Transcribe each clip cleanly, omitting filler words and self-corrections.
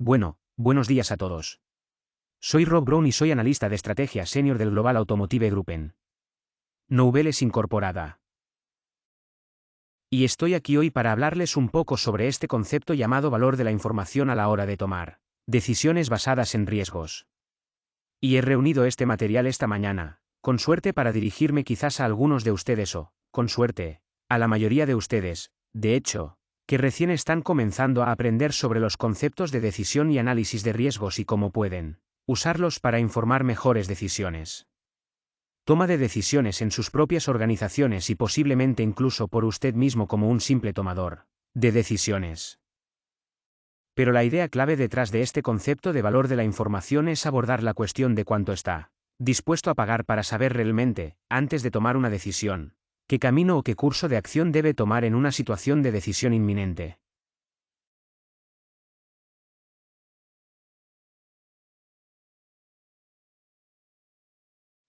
Buenos días a todos. Soy Rob Brown y soy analista de estrategia senior del Global Automotive Group en Noveles Incorporada. Y estoy aquí hoy para hablarles un poco sobre este concepto llamado valor de la información a la hora de tomar decisiones basadas en riesgos. Y he reunido este material esta mañana, con suerte para dirigirme quizás a algunos de ustedes o, con suerte, a la mayoría de ustedes, de hecho, que recién están comenzando a aprender sobre los conceptos de decisión y análisis de riesgos y cómo pueden usarlos para informar mejores decisiones. Toma de decisiones en sus propias organizaciones y posiblemente incluso por usted mismo como un simple tomador de decisiones. Pero la idea clave detrás de este concepto de valor de la información es abordar la cuestión de cuánto está dispuesto a pagar para saber realmente, antes de tomar una decisión, qué camino o qué curso de acción debe tomar en una situación de decisión inminente.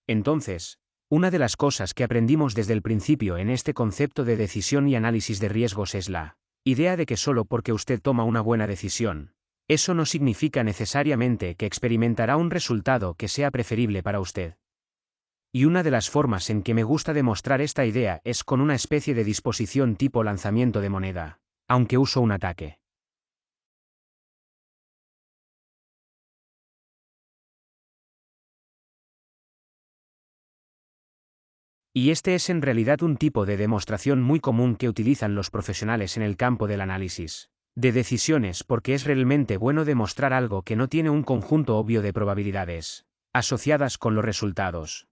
Entonces, una de las cosas que aprendimos desde el principio en este concepto de decisión y análisis de riesgos es la idea de que solo porque usted toma una buena decisión, eso no significa necesariamente que experimentará un resultado que sea preferible para usted. Y una de las formas en que me gusta demostrar esta idea es con una especie de disposición tipo lanzamiento de moneda, aunque uso un ataque. Y este es en realidad un tipo de demostración muy común que utilizan los profesionales en el campo del análisis de decisiones porque es realmente bueno demostrar algo que no tiene un conjunto obvio de probabilidades asociadas con los resultados.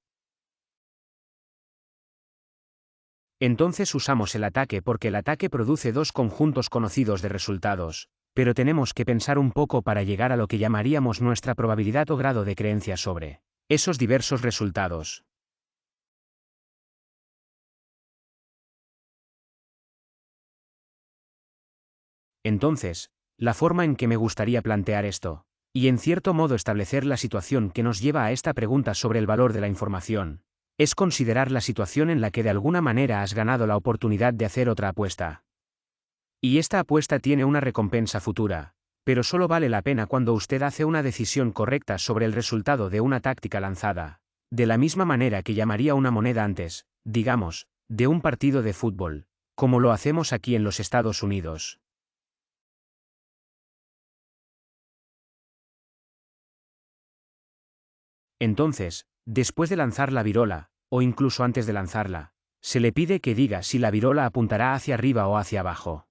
Entonces usamos el ataque porque el ataque produce dos conjuntos conocidos de resultados, pero tenemos que pensar un poco para llegar a lo que llamaríamos nuestra probabilidad o grado de creencia sobre esos diversos resultados. Entonces, la forma en que me gustaría plantear esto, y en cierto modo establecer la situación que nos lleva a esta pregunta sobre el valor de la información, es considerar la situación en la que de alguna manera has ganado la oportunidad de hacer otra apuesta. Y esta apuesta tiene una recompensa futura, pero solo vale la pena cuando usted hace una decisión correcta sobre el resultado de una táctica lanzada, de la misma manera que llamaría una moneda antes, digamos, de un partido de fútbol, como lo hacemos aquí en los Estados Unidos. Entonces, después de lanzar la virola, o incluso antes de lanzarla, se le pide que diga si la virola apuntará hacia arriba o hacia abajo.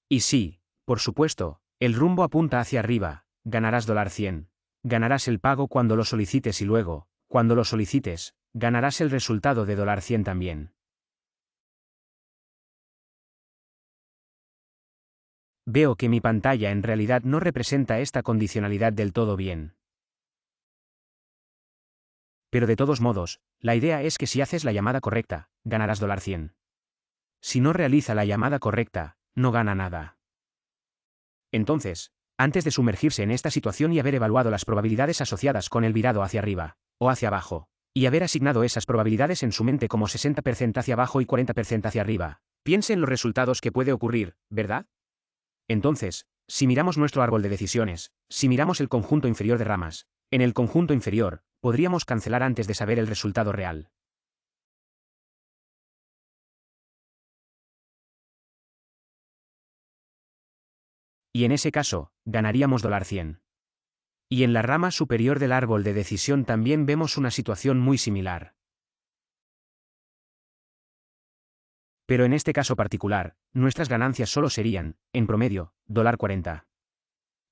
Y sí, por supuesto, el rumbo apunta hacia arriba, ganarás $100. Ganarás el pago cuando lo solicites y luego, cuando lo solicites, ganarás el resultado de $100 también. Veo que mi pantalla en realidad no representa esta condicionalidad del todo bien. Pero de todos modos, la idea es que si haces la llamada correcta, ganarás $100. Si no realiza la llamada correcta, no gana nada. Entonces, antes de sumergirse en esta situación y haber evaluado las probabilidades asociadas con el virado hacia arriba, o hacia abajo, y haber asignado esas probabilidades en su mente como 60% hacia abajo y 40% hacia arriba, piense en los resultados que puede ocurrir, ¿verdad? Entonces, si miramos nuestro árbol de decisiones, si miramos el conjunto inferior de ramas, en el conjunto inferior, podríamos cancelar antes de saber el resultado real. Y en ese caso, ganaríamos $100. Y en la rama superior del árbol de decisión también vemos una situación muy similar. Pero en este caso particular, nuestras ganancias solo serían, en promedio, $40.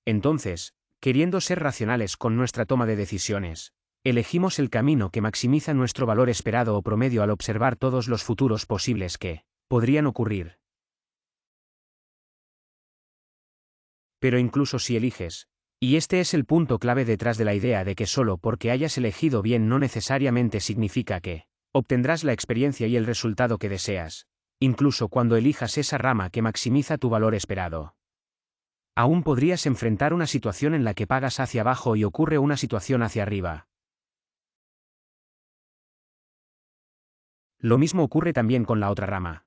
Entonces, queriendo ser racionales con nuestra toma de decisiones, elegimos el camino que maximiza nuestro valor esperado o promedio al observar todos los futuros posibles que podrían ocurrir. Pero incluso si eliges, y este es el punto clave detrás de la idea de que solo porque hayas elegido bien no necesariamente significa que obtendrás la experiencia y el resultado que deseas, incluso cuando elijas esa rama que maximiza tu valor esperado. Aún podrías enfrentar una situación en la que pagas hacia abajo y ocurre una situación hacia arriba. Lo mismo ocurre también con la otra rama.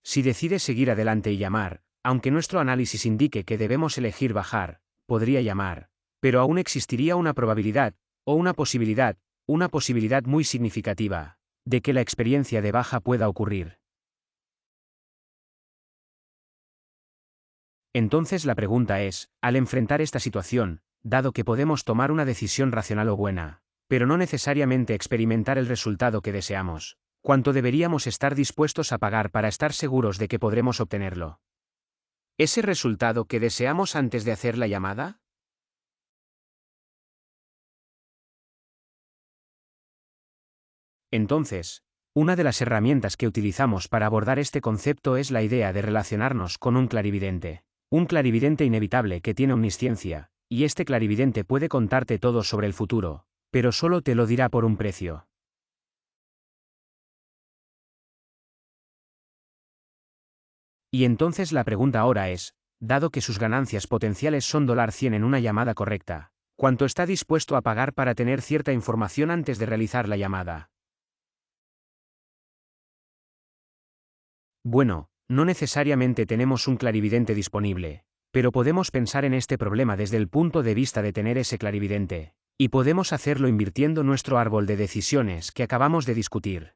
Si decides seguir adelante y llamar, aunque nuestro análisis indique que debemos elegir bajar, podría llamar, pero aún existiría una probabilidad, o una posibilidad muy significativa, de que la experiencia de baja pueda ocurrir. Entonces la pregunta es, al enfrentar esta situación, dado que podemos tomar una decisión racional o buena, pero no necesariamente experimentar el resultado que deseamos, ¿cuánto deberíamos estar dispuestos a pagar para estar seguros de que podremos obtenerlo? ¿Ese resultado que deseamos antes de hacer la llamada? Entonces, una de las herramientas que utilizamos para abordar este concepto es la idea de relacionarnos con un clarividente. Un clarividente inevitable que tiene omnisciencia, y este clarividente puede contarte todo sobre el futuro, pero solo te lo dirá por un precio. Y entonces la pregunta ahora es, dado que sus ganancias potenciales son $100 en una llamada correcta, ¿cuánto está dispuesto a pagar para tener cierta información antes de realizar la llamada? Bueno, no necesariamente tenemos un clarividente disponible, pero podemos pensar en este problema desde el punto de vista de tener ese clarividente, y podemos hacerlo invirtiendo nuestro árbol de decisiones que acabamos de discutir.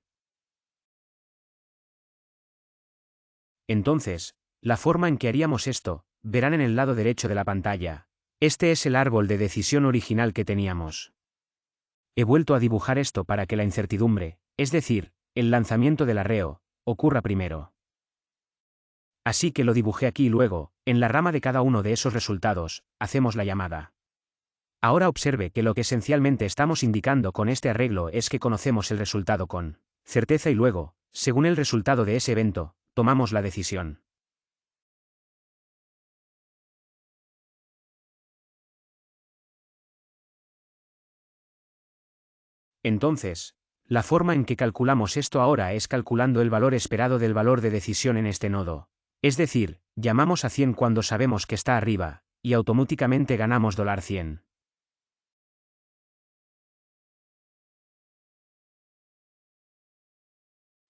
Entonces, la forma en que haríamos esto, verán en el lado derecho de la pantalla. Este es el árbol de decisión original que teníamos. He vuelto a dibujar esto para que la incertidumbre, es decir, el lanzamiento del arreo, ocurra primero. Así que lo dibujé aquí y luego, en la rama de cada uno de esos resultados, hacemos la llamada. Ahora observe que lo que esencialmente estamos indicando con este arreglo es que conocemos el resultado con certeza y luego, según el resultado de ese evento, tomamos la decisión. Entonces, la forma en que calculamos esto ahora es calculando el valor esperado del valor de decisión en este nodo. Es decir, llamamos a 100 cuando sabemos que está arriba, y automáticamente ganamos $100.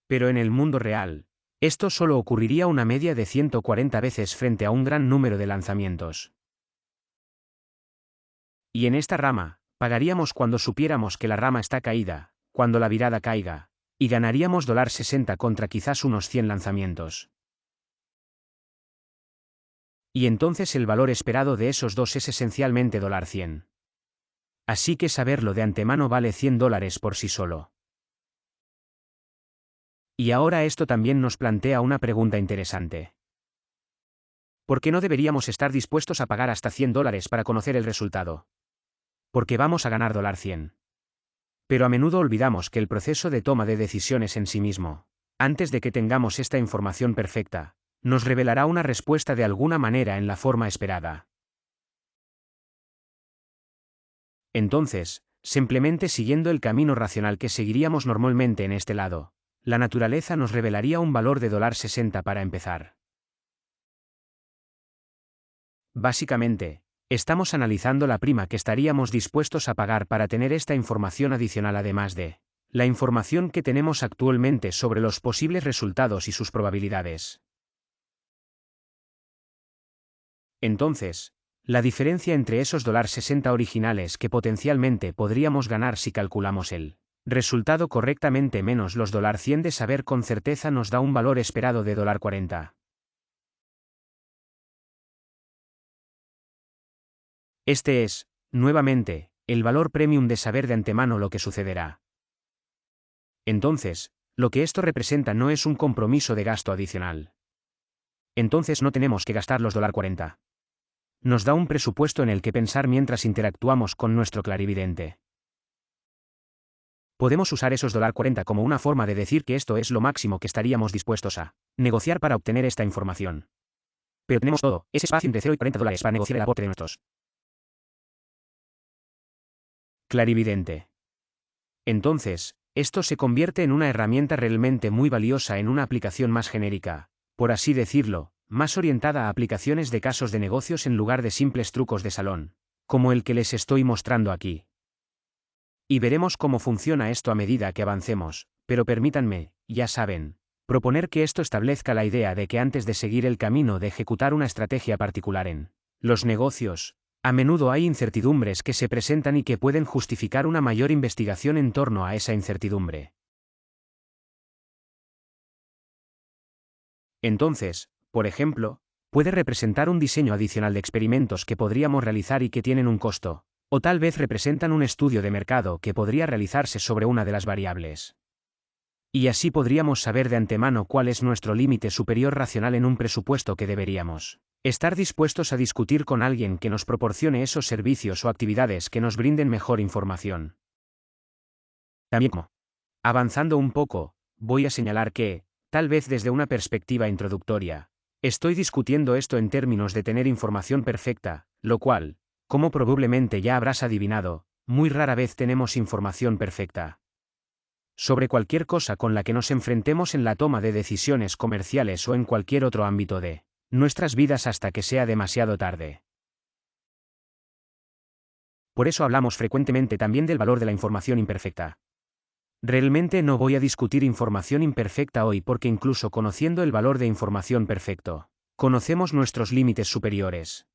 Pero en el mundo real, esto solo ocurriría una media de 140 veces frente a un gran número de lanzamientos. Y en esta rama, pagaríamos cuando supiéramos que la rama está caída, cuando la virada caiga, y ganaríamos $60 contra quizás unos 100 lanzamientos. Y entonces el valor esperado de esos dos es esencialmente $100. Así que saberlo de antemano vale $100 por sí solo. Y ahora esto también nos plantea una pregunta interesante. ¿Por qué no deberíamos estar dispuestos a pagar hasta $100 para conocer el resultado? Porque vamos a ganar $100. Pero a menudo olvidamos que el proceso de toma de decisiones en sí mismo, antes de que tengamos esta información perfecta, nos revelará una respuesta de alguna manera en la forma esperada. Entonces, simplemente siguiendo el camino racional que seguiríamos normalmente en este lado, la naturaleza nos revelaría un valor de $60 para empezar. Básicamente, estamos analizando la prima que estaríamos dispuestos a pagar para tener esta información adicional además de la información que tenemos actualmente sobre los posibles resultados y sus probabilidades. Entonces, la diferencia entre esos $60 originales que potencialmente podríamos ganar si calculamos el resultado correctamente menos los $100 de saber con certeza nos da un valor esperado de $40. Este es, nuevamente, el valor premium de saber de antemano lo que sucederá. Entonces, lo que esto representa no es un compromiso de gasto adicional. Entonces no tenemos que gastar los $40. Nos da un presupuesto en el que pensar mientras interactuamos con nuestro clarividente. Podemos usar esos $40 como una forma de decir que esto es lo máximo que estaríamos dispuestos a negociar para obtener esta información. Pero tenemos todo ese espacio entre $0 y $40 para negociar el aporte de nuestros clarividente. Entonces, esto se convierte en una herramienta realmente muy valiosa en una aplicación más genérica, por así decirlo, más orientada a aplicaciones de casos de negocios en lugar de simples trucos de salón, como el que les estoy mostrando aquí. Y veremos cómo funciona esto a medida que avancemos, pero permítanme, ya saben, Proponer que esto establezca la idea de que antes de seguir el camino de ejecutar una estrategia particular en los negocios, a menudo hay incertidumbres que se presentan y que pueden justificar una mayor investigación en torno a esa incertidumbre. Entonces, por ejemplo, puede representar un diseño adicional de experimentos que podríamos realizar y que tienen un costo, o tal vez representan un estudio de mercado que podría realizarse sobre una de las variables. Y así podríamos saber de antemano cuál es nuestro límite superior racional en un presupuesto que deberíamos estar dispuestos a discutir con alguien que nos proporcione esos servicios o actividades que nos brinden mejor información. También, avanzando un poco, voy a señalar que, tal vez desde una perspectiva introductoria, estoy discutiendo esto en términos de tener información perfecta, lo cual, como probablemente ya habrás adivinado, muy rara vez tenemos información perfecta sobre cualquier cosa con la que nos enfrentemos en la toma de decisiones comerciales o en cualquier otro ámbito de nuestras vidas hasta que sea demasiado tarde. Por eso hablamos frecuentemente también del valor de la información imperfecta. Realmente no voy a discutir información imperfecta hoy porque incluso conociendo el valor de información perfecto, conocemos nuestros límites superiores.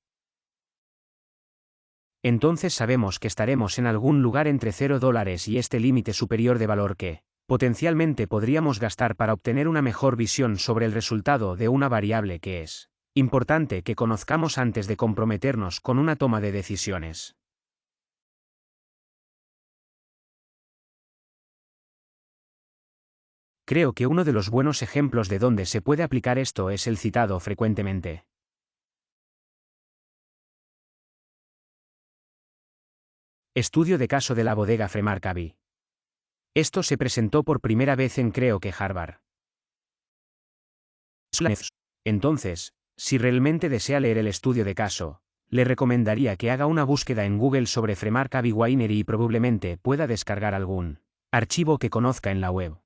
Entonces sabemos que estaremos en algún lugar entre $0 y este límite superior de valor que, potencialmente podríamos gastar para obtener una mejor visión sobre el resultado de una variable que es importante que conozcamos antes de comprometernos con una toma de decisiones. Creo que uno de los buenos ejemplos de donde se puede aplicar esto es el citado frecuentemente. Estudio de caso de la bodega Fremar Cavi. Esto se presentó por primera vez en creo que Harvard. Entonces, si realmente desea leer el estudio de caso, le recomendaría que haga una búsqueda en Google sobre Fremar Cavi Winery y probablemente pueda descargar algún archivo que conozca en la web.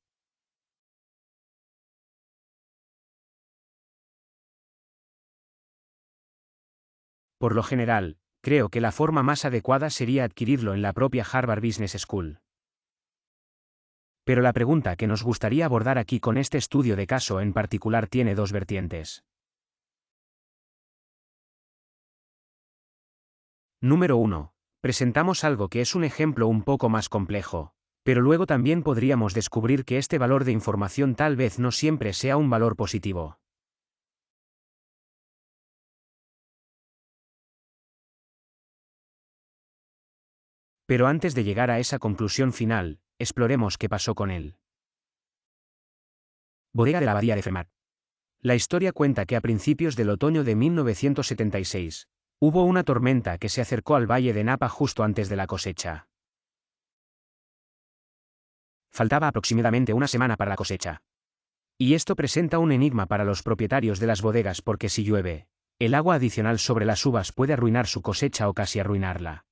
Por lo general, creo que la forma más adecuada sería adquirirlo en la propia Harvard Business School. Pero la pregunta que nos gustaría abordar aquí con este estudio de caso en particular tiene dos vertientes. Número 1. Presentamos algo que es un ejemplo un poco más complejo, pero luego también podríamos descubrir que este valor de información tal vez no siempre sea un valor positivo. Pero antes de llegar a esa conclusión final, exploremos qué pasó con él. Bodega de la Abadía de Fremar. La historia cuenta que a principios del otoño de 1976, hubo una tormenta que se acercó al valle de Napa justo antes de la cosecha. Faltaba aproximadamente una semana para la cosecha. Y esto presenta un enigma para los propietarios de las bodegas porque si llueve, el agua adicional sobre las uvas puede arruinar su cosecha o casi arruinarla.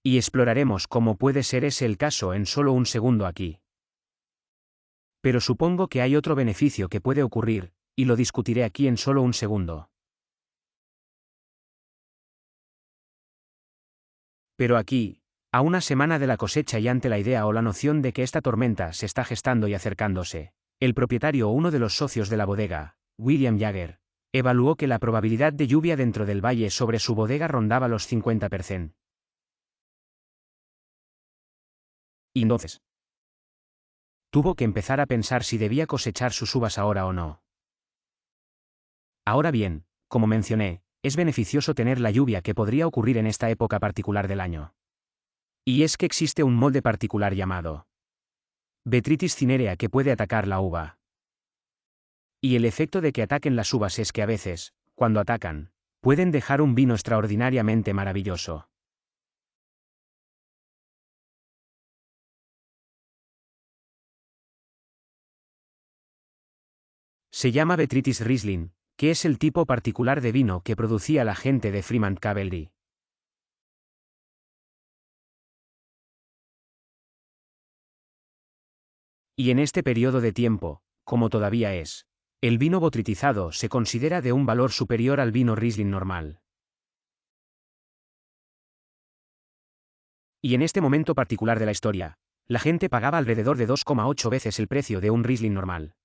Y exploraremos cómo puede ser ese el caso en solo un segundo aquí. Pero supongo que hay otro beneficio que puede ocurrir, y lo discutiré aquí en solo un segundo. Pero aquí, a una semana de la cosecha y ante la idea o la noción de que esta tormenta se está gestando y acercándose, el propietario o uno de los socios de la bodega, William Jagger, evaluó que la probabilidad de lluvia dentro del valle sobre su bodega rondaba los 50%. Y entonces, tuvo que empezar a pensar si debía cosechar sus uvas ahora o no. Ahora bien, como mencioné, es beneficioso tener la lluvia que podría ocurrir en esta época particular del año. Y es que existe un molde particular llamado Botrytis cinerea que puede atacar la uva. Y el efecto de que ataquen las uvas es que a veces, cuando atacan, pueden dejar un vino extraordinariamente maravilloso. Se llama Botrytis Riesling, que es el tipo particular de vino que producía la gente de Fremont Cavalry. Y en este periodo de tiempo, como todavía es, el vino botrytizado se considera de un valor superior al vino Riesling normal. Y en este momento particular de la historia, la gente pagaba alrededor de 2,8 veces el precio de un Riesling normal.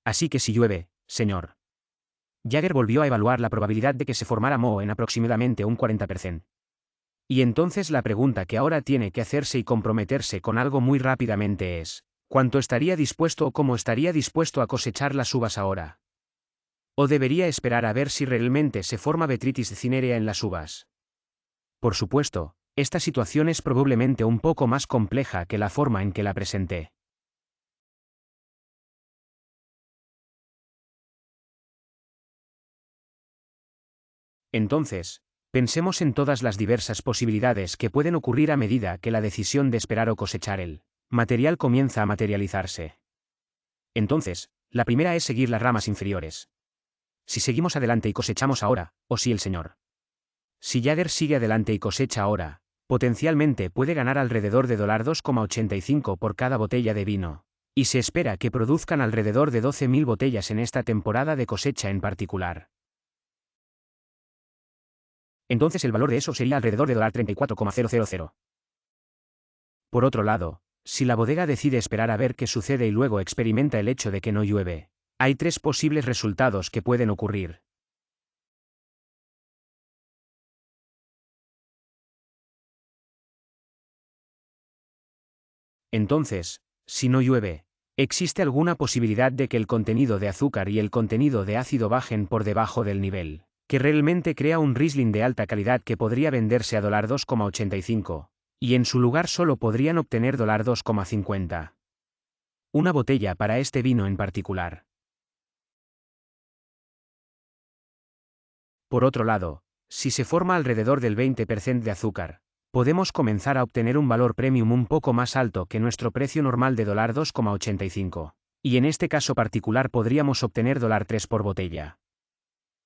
Así que si llueve, señor. Jagger volvió a evaluar la probabilidad de que se formara moho en aproximadamente un 40%. Y entonces la pregunta que ahora tiene que hacerse y comprometerse con algo muy rápidamente es, ¿cuánto estaría dispuesto o cómo estaría dispuesto a cosechar las uvas ahora? ¿O debería esperar a ver si realmente se forma Botrytis cinerea en las uvas? Por supuesto, esta situación es probablemente un poco más compleja que la forma en que la presenté. Entonces, pensemos en todas las diversas posibilidades que pueden ocurrir a medida que la decisión de esperar o cosechar el material comienza a materializarse. Entonces, la primera es seguir las ramas inferiores. Si seguimos adelante y cosechamos ahora, o si el señor. Si Jagger sigue adelante y cosecha ahora, potencialmente puede ganar alrededor de $2,85 por cada botella de vino, y se espera que produzcan alrededor de 12.000 botellas en esta temporada de cosecha en particular. Entonces el valor de eso sería alrededor de $34,000. Por otro lado, si la bodega decide esperar a ver qué sucede y luego experimenta el hecho de que no llueve, hay tres posibles resultados que pueden ocurrir. Entonces, si no llueve, ¿existe alguna posibilidad de que el contenido de azúcar y el contenido de ácido bajen por debajo del nivel que realmente crea un Riesling de alta calidad que podría venderse a $2,85, y en su lugar solo podrían obtener $2,50? Una botella para este vino en particular. Por otro lado, si se forma alrededor del 20% de azúcar, podemos comenzar a obtener un valor premium un poco más alto que nuestro precio normal de $2,85. Y en este caso particular podríamos obtener $3 por botella.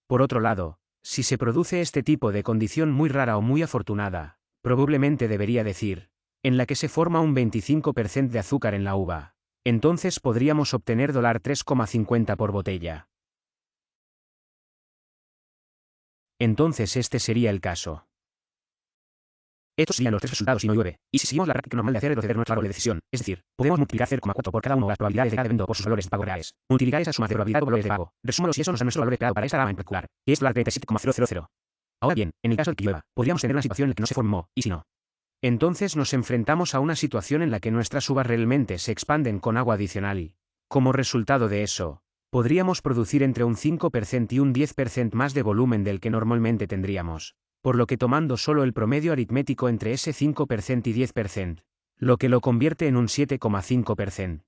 Por otro lado, si se produce este tipo de condición muy rara o muy afortunada, probablemente debería decir, en la que se forma un 25% de azúcar en la uva, entonces podríamos obtener $3,50 por botella. Entonces este sería el caso. Estos serían los tres resultados si no llueve, y si seguimos la práctica normal de hacer retroceder nuestro árbol de decisión, es decir, podemos multiplicar 0,4 por cada uno de las probabilidades de cada evento por sus valores de pago reales, multiplicar esas sumas de probabilidad por valores de pago, resúmalo si eso nos da nuestro valor esperado para esta rama en particular, que es $37,000. Ahora bien, en el caso de que llueva, podríamos tener una situación en la que no se formó, y si no. Entonces nos enfrentamos a una situación en la que nuestras uvas realmente se expanden con agua adicional y, como resultado de eso, podríamos producir entre un 5% y un 10% más de volumen del que normalmente tendríamos, por lo que tomando solo el promedio aritmético entre ese 5% y 10%, lo que lo convierte en un 7,5%.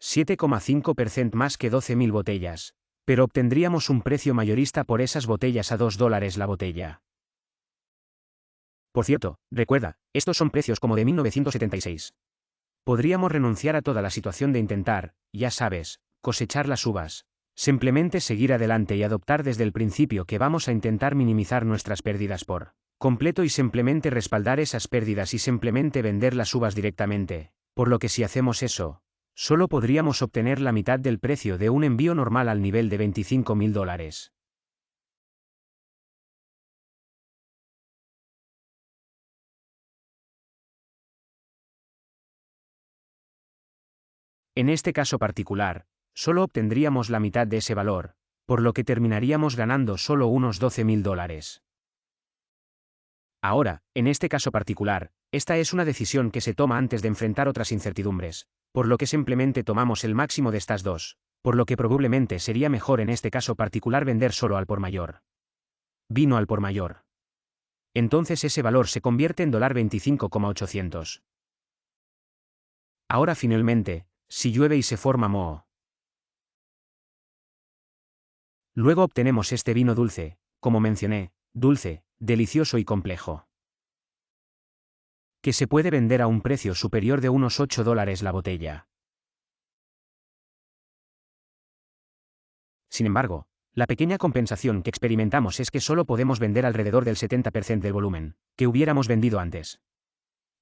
$7,5% más que 12.000 botellas, pero obtendríamos un precio mayorista por esas botellas a $2 la botella. Por cierto, recuerda, estos son precios como de 1976. Podríamos renunciar a toda la situación de intentar, ya sabes, cosechar las uvas. Simplemente seguir adelante y adoptar desde el principio que vamos a intentar minimizar nuestras pérdidas por completo y simplemente respaldar esas pérdidas y simplemente vender las uvas directamente, por lo que si hacemos eso, solo podríamos obtener la mitad del precio de un envío normal al nivel de $25.000. En este caso particular, solo obtendríamos la mitad de ese valor, por lo que terminaríamos ganando solo unos $12.000. Ahora, en este caso particular, esta es una decisión que se toma antes de enfrentar otras incertidumbres, por lo que simplemente tomamos el máximo de estas dos, por lo que probablemente sería mejor en este caso particular vender solo al por mayor. Vino al por mayor. Entonces ese valor se convierte en $25,800. Ahora finalmente, si llueve y se forma moho. Luego obtenemos este vino dulce, como mencioné, dulce, delicioso y complejo, que se puede vender a un precio superior de unos $8 la botella. Sin embargo, La pequeña compensación que experimentamos es que solo podemos vender alrededor del 70% del volumen que hubiéramos vendido antes.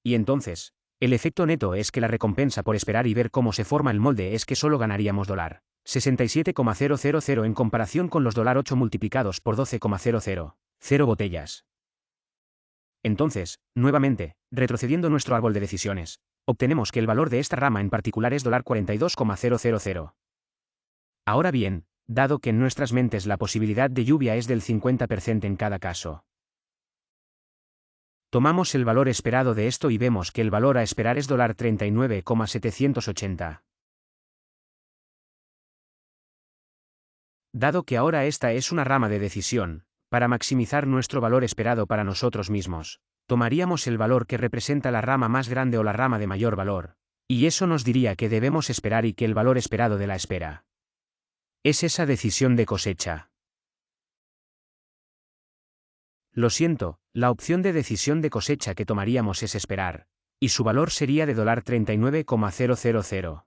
Y entonces, el efecto neto es que la recompensa por esperar y ver cómo se forma el molde es que solo ganaríamos $67,000 en comparación con los $8 multiplicados por 12,000 botellas. Entonces, nuevamente, retrocediendo nuestro árbol de decisiones, obtenemos que el valor de esta rama en particular es $42,000. Ahora bien, dado que en nuestras mentes la posibilidad de lluvia es del 50% en cada caso, tomamos el valor esperado de esto y vemos que el valor a esperar es $39,780. Dado que ahora esta es una rama de decisión, para maximizar nuestro valor esperado para nosotros mismos, tomaríamos el valor que representa la rama más grande o la rama de mayor valor, y eso nos diría que debemos esperar y que el valor esperado de la espera es esa decisión de cosecha. Lo siento, la opción de decisión de cosecha que tomaríamos es esperar, y su valor sería de $39,000.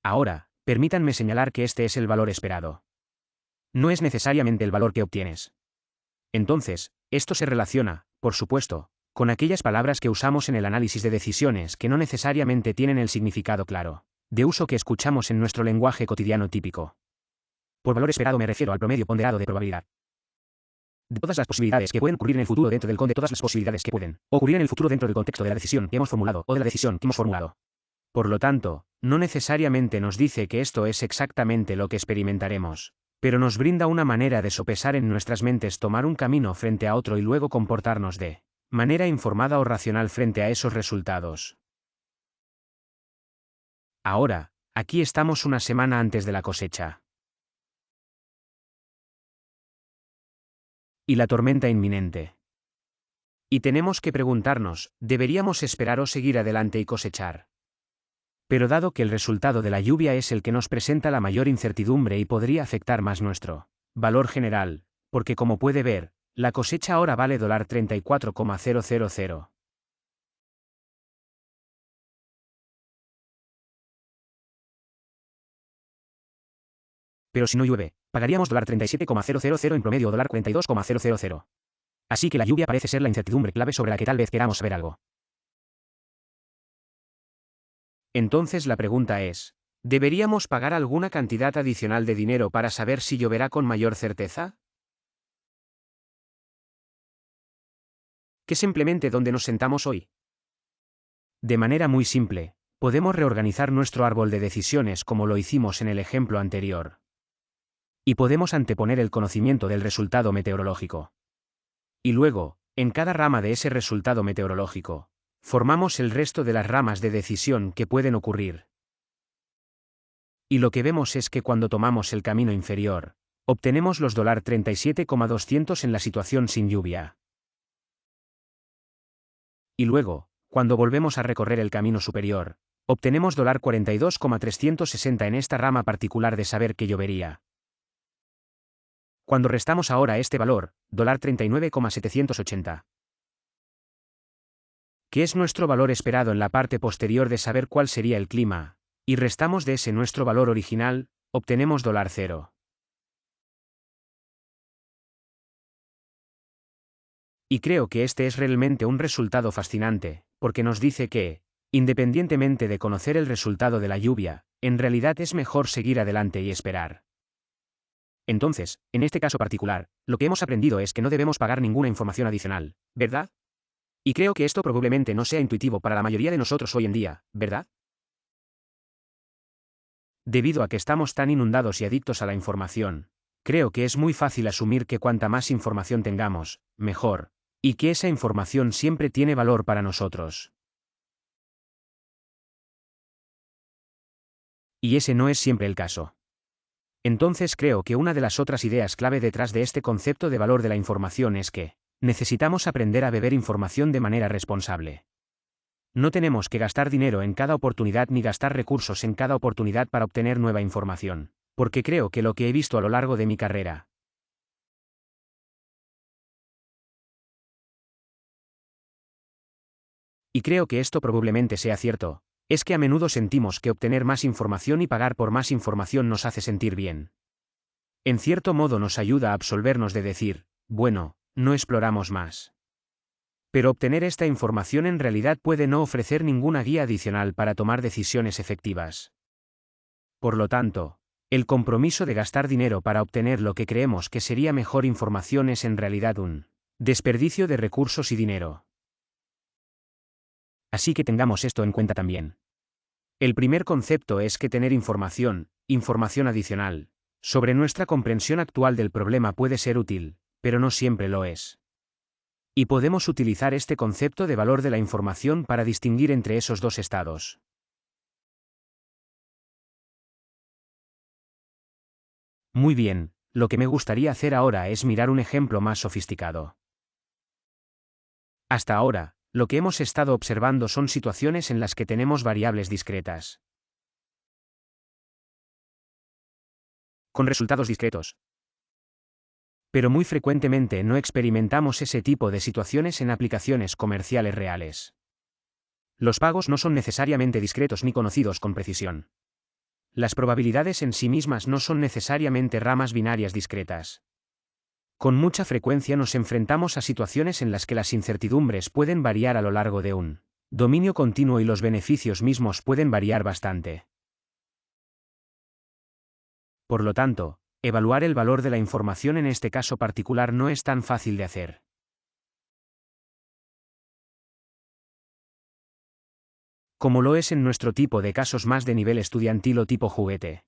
Ahora, permítanme señalar que este es el valor esperado. No es necesariamente el valor que obtienes. Entonces, esto se relaciona, por supuesto, con aquellas palabras que usamos en el análisis de decisiones que no necesariamente tienen el significado claro de uso que escuchamos en nuestro lenguaje cotidiano típico. Por valor esperado me refiero al promedio ponderado de probabilidad. De todas las posibilidades que pueden ocurrir en el futuro dentro del de todas las posibilidades que pueden ocurrir en el futuro dentro del contexto de la decisión que hemos formulado o de la decisión que hemos formulado. Por lo tanto, no necesariamente nos dice que esto es exactamente lo que experimentaremos, pero nos brinda una manera de sopesar en nuestras mentes tomar un camino frente a otro y luego comportarnos de manera informada o racional frente a esos resultados. Ahora, aquí estamos una semana antes de la cosecha. Y la tormenta inminente. Y tenemos que preguntarnos, ¿deberíamos esperar o seguir adelante y cosechar? Pero dado que el resultado de la lluvia es el que nos presenta la mayor incertidumbre y podría afectar más nuestro valor general, porque como puede ver, la cosecha ahora vale $34,000. Pero si no llueve, pagaríamos $37,000 en promedio o $42,000. Así que la lluvia parece ser la incertidumbre clave sobre la que tal vez queramos saber algo. Entonces la pregunta es, ¿deberíamos pagar alguna cantidad adicional de dinero para saber si lloverá con mayor certeza? ¿Qué simplemente donde nos sentamos hoy? De manera muy simple, podemos reorganizar nuestro árbol de decisiones como lo hicimos en el ejemplo anterior. Y podemos anteponer el conocimiento del resultado meteorológico. Y luego, en cada rama de ese resultado meteorológico, formamos el resto de las ramas de decisión que pueden ocurrir. Y lo que vemos es que cuando tomamos el camino inferior, obtenemos los $37,200 en la situación sin lluvia. Y luego, cuando volvemos a recorrer el camino superior, obtenemos $42,360 en esta rama particular de saber que llovería. Cuando restamos ahora este valor, $39,780. Que es nuestro valor esperado en la parte posterior de saber cuál sería el clima, y restamos de ese nuestro valor original, obtenemos $0. Y creo que este es realmente un resultado fascinante, porque nos dice que, independientemente de conocer el resultado de la lluvia, en realidad es mejor seguir adelante y esperar. Entonces, en este caso particular, lo que hemos aprendido es que no debemos pagar ninguna información adicional, ¿verdad? Y creo que esto probablemente no sea intuitivo para la mayoría de nosotros hoy en día, ¿verdad? Debido a que estamos tan inundados y adictos a la información, creo que es muy fácil asumir que cuanta más información tengamos, mejor, y que esa información siempre tiene valor para nosotros. Y ese no es siempre el caso. Entonces creo que una de las otras ideas clave detrás de este concepto de valor de la información es que necesitamos aprender a beber información de manera responsable. No tenemos que gastar dinero en cada oportunidad ni gastar recursos en cada oportunidad para obtener nueva información, porque creo que lo que he visto a lo largo de mi carrera. Y creo que esto probablemente sea cierto, es que a menudo sentimos que obtener más información y pagar por más información nos hace sentir bien. En cierto modo nos ayuda a absolvernos de decir, bueno, no exploramos más. Pero obtener esta información en realidad puede no ofrecer ninguna guía adicional para tomar decisiones efectivas. Por lo tanto, el compromiso de gastar dinero para obtener lo que creemos que sería mejor información es en realidad un desperdicio de recursos y dinero. Así que tengamos esto en cuenta también. El primer concepto es que tener información adicional, sobre nuestra comprensión actual del problema puede ser útil, pero no siempre lo es. Y podemos utilizar este concepto de valor de la información para distinguir entre esos dos estados. Muy bien, lo que me gustaría hacer ahora es mirar un ejemplo más sofisticado. Hasta ahora, lo que hemos estado observando son situaciones en las que tenemos variables discretas, con resultados discretos. Pero muy frecuentemente no experimentamos ese tipo de situaciones en aplicaciones comerciales reales. Los pagos no son necesariamente discretos ni conocidos con precisión. Las probabilidades en sí mismas no son necesariamente ramas binarias discretas. Con mucha frecuencia nos enfrentamos a situaciones en las que las incertidumbres pueden variar a lo largo de un dominio continuo y los beneficios mismos pueden variar bastante. Por lo tanto, evaluar el valor de la información en este caso particular no es tan fácil de hacer. Como lo es en nuestro tipo de casos más de nivel estudiantil o tipo juguete.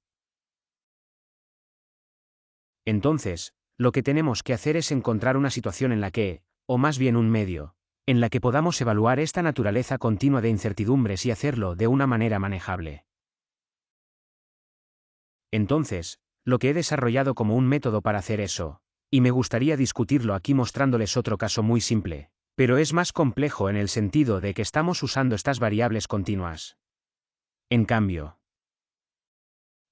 Entonces, lo que tenemos que hacer es encontrar una situación en la que, o más bien un medio, en la que podamos evaluar esta naturaleza continua de incertidumbres y hacerlo de una manera manejable. Entonces, lo que he desarrollado como un método para hacer eso, y me gustaría discutirlo aquí mostrándoles otro caso muy simple, pero es más complejo en el sentido de que estamos usando estas variables continuas. En cambio,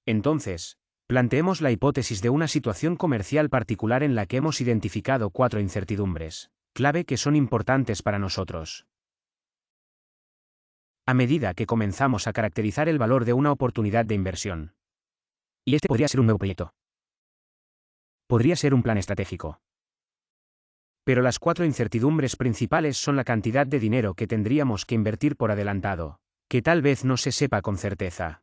entonces, planteemos la hipótesis de una situación comercial particular en la que hemos identificado 4 incertidumbres clave que son importantes para nosotros. A medida que comenzamos a caracterizar el valor de una oportunidad de inversión. Y este podría ser un nuevo proyecto. Podría ser un plan estratégico. Pero las 4 incertidumbres principales son la cantidad de dinero que tendríamos que invertir por adelantado, que tal vez no se sepa con certeza.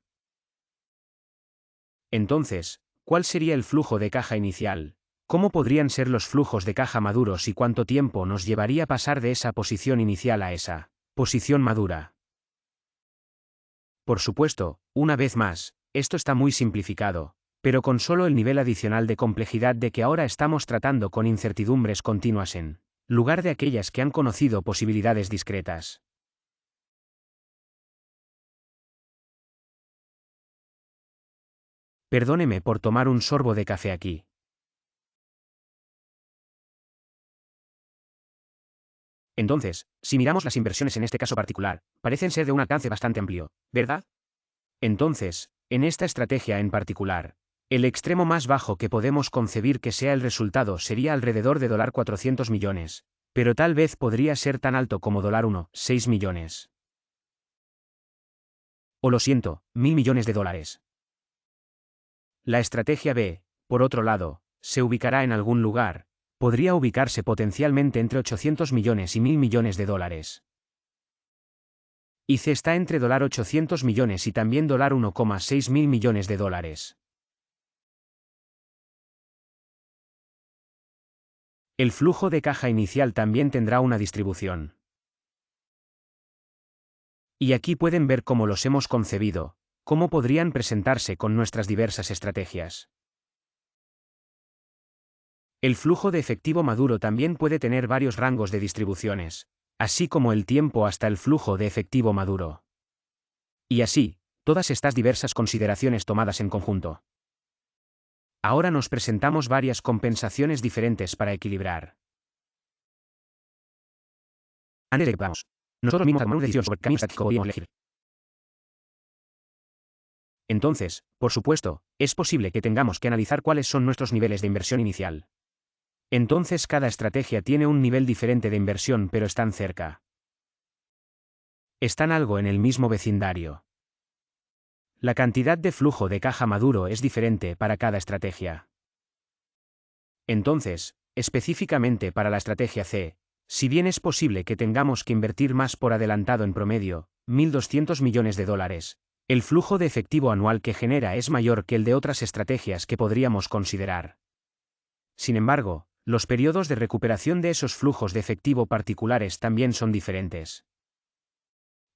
Entonces, ¿cuál sería el flujo de caja inicial? ¿Cómo podrían ser los flujos de caja maduros y cuánto tiempo nos llevaría pasar de esa posición inicial a esa posición madura? Por supuesto, una vez más, esto está muy simplificado, pero con solo el nivel adicional de complejidad de que ahora estamos tratando con incertidumbres continuas en lugar de aquellas que han conocido posibilidades discretas. Perdóneme por tomar un sorbo de café aquí. Entonces, si miramos las inversiones en este caso particular, parecen ser de un alcance bastante amplio, ¿verdad? Entonces, en esta estrategia en particular, el extremo más bajo que podemos concebir que sea el resultado sería alrededor de $400 millones, pero tal vez podría ser tan alto como $6 millones. O lo siento, $1.000 millones. La estrategia B, por otro lado, se ubicará en algún lugar, podría ubicarse potencialmente entre 800 millones y $1.000 millones. Y C está entre $800 millones y también $1,6 mil millones. El flujo de caja inicial también tendrá una distribución. Y aquí pueden ver cómo los hemos concebido, cómo podrían presentarse con nuestras diversas estrategias. El flujo de efectivo maduro también puede tener varios rangos de distribuciones, así como el tiempo hasta el flujo de efectivo maduro. Y así, todas estas diversas consideraciones tomadas en conjunto. Ahora nos presentamos varias compensaciones diferentes para equilibrar. Antes de que podamos nosotros mismos tomar una decisión sobre qué camino estático podríamos elegir. Entonces, por supuesto, es posible que tengamos que analizar cuáles son nuestros niveles de inversión inicial. Entonces cada estrategia tiene un nivel diferente de inversión, pero están cerca. Están algo en el mismo vecindario. La cantidad de flujo de caja maduro es diferente para cada estrategia. Entonces, específicamente para la estrategia C, si bien es posible que tengamos que invertir más por adelantado en promedio, 1.200 millones de dólares, el flujo de efectivo anual que genera es mayor que el de otras estrategias que podríamos considerar. Sin embargo, los periodos de recuperación de esos flujos de efectivo particulares también son diferentes.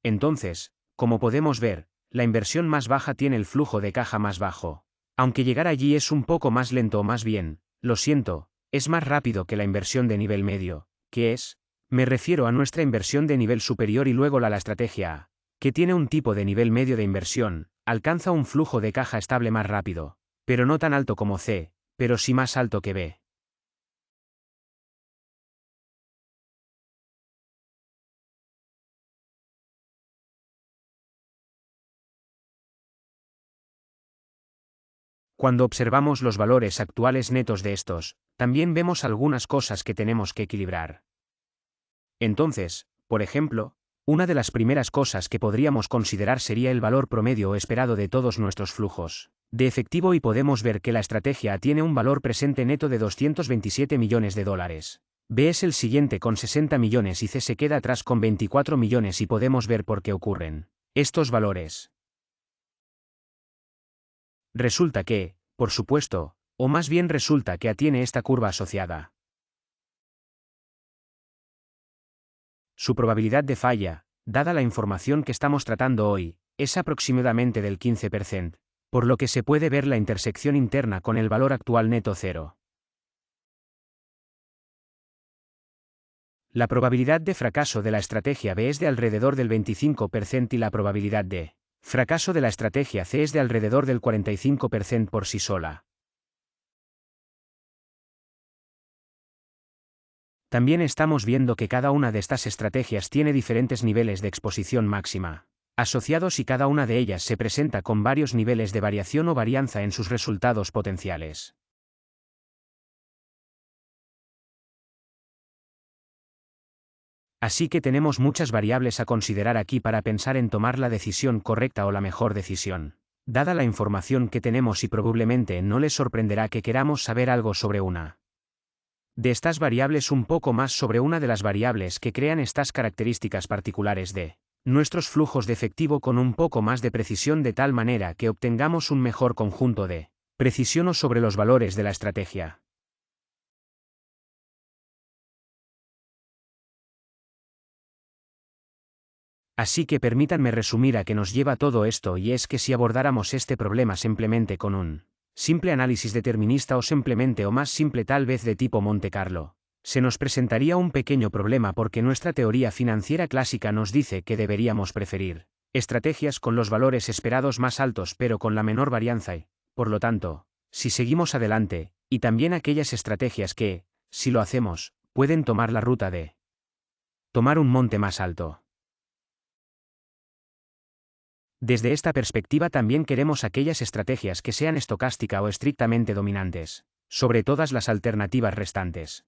Entonces, como podemos ver, la inversión más baja tiene el flujo de caja más bajo. Aunque llegar allí es un poco más lento o más bien, lo siento, es más rápido que la inversión de nivel medio, que es, me refiero a nuestra inversión de nivel superior y luego la estrategia A, que tiene un tipo de nivel medio de inversión, alcanza un flujo de caja estable más rápido, pero no tan alto como C, pero sí más alto que B. Cuando observamos los valores actuales netos de estos, también vemos algunas cosas que tenemos que equilibrar. Entonces, por ejemplo, una de las primeras cosas que podríamos considerar sería el valor promedio esperado de todos nuestros flujos de efectivo y podemos ver que la estrategia A tiene un valor presente neto de 227 millones de dólares. B es el siguiente con 60 millones y C se queda atrás con 24 millones y podemos ver por qué ocurren estos valores. Resulta que, por supuesto, o más bien resulta que A tiene esta curva asociada. Su probabilidad de falla, dada la información que estamos tratando hoy, es aproximadamente del 15%, por lo que se puede ver la intersección interna con el valor actual neto cero. La probabilidad de fracaso de la estrategia B es de alrededor del 25% y la probabilidad de fracaso de la estrategia C es de alrededor del 45% por sí sola. También estamos viendo que cada una de estas estrategias tiene diferentes niveles de exposición máxima asociados y cada una de ellas se presenta con varios niveles de variación o varianza en sus resultados potenciales. Así que tenemos muchas variables a considerar aquí para pensar en tomar la decisión correcta o la mejor decisión. Dada la información que tenemos y probablemente no les sorprenderá que queramos saber algo sobre una de estas variables, un poco más sobre una de las variables que crean estas características particulares de nuestros flujos de efectivo con un poco más de precisión de tal manera que obtengamos un mejor conjunto de precisión o sobre los valores de la estrategia. Así que permítanme resumir a qué nos lleva todo esto, y es que si abordáramos este problema simplemente con un simple análisis determinista o simplemente o más simple tal vez de tipo Monte Carlo, se nos presentaría un pequeño problema porque nuestra teoría financiera clásica nos dice que deberíamos preferir estrategias con los valores esperados más altos pero con la menor varianza y, por lo tanto, si seguimos adelante, y también aquellas estrategias que, si lo hacemos, pueden tomar la ruta de tomar un monte más alto. Desde esta perspectiva también queremos aquellas estrategias que sean estocástica o estrictamente dominantes, sobre todas las alternativas restantes.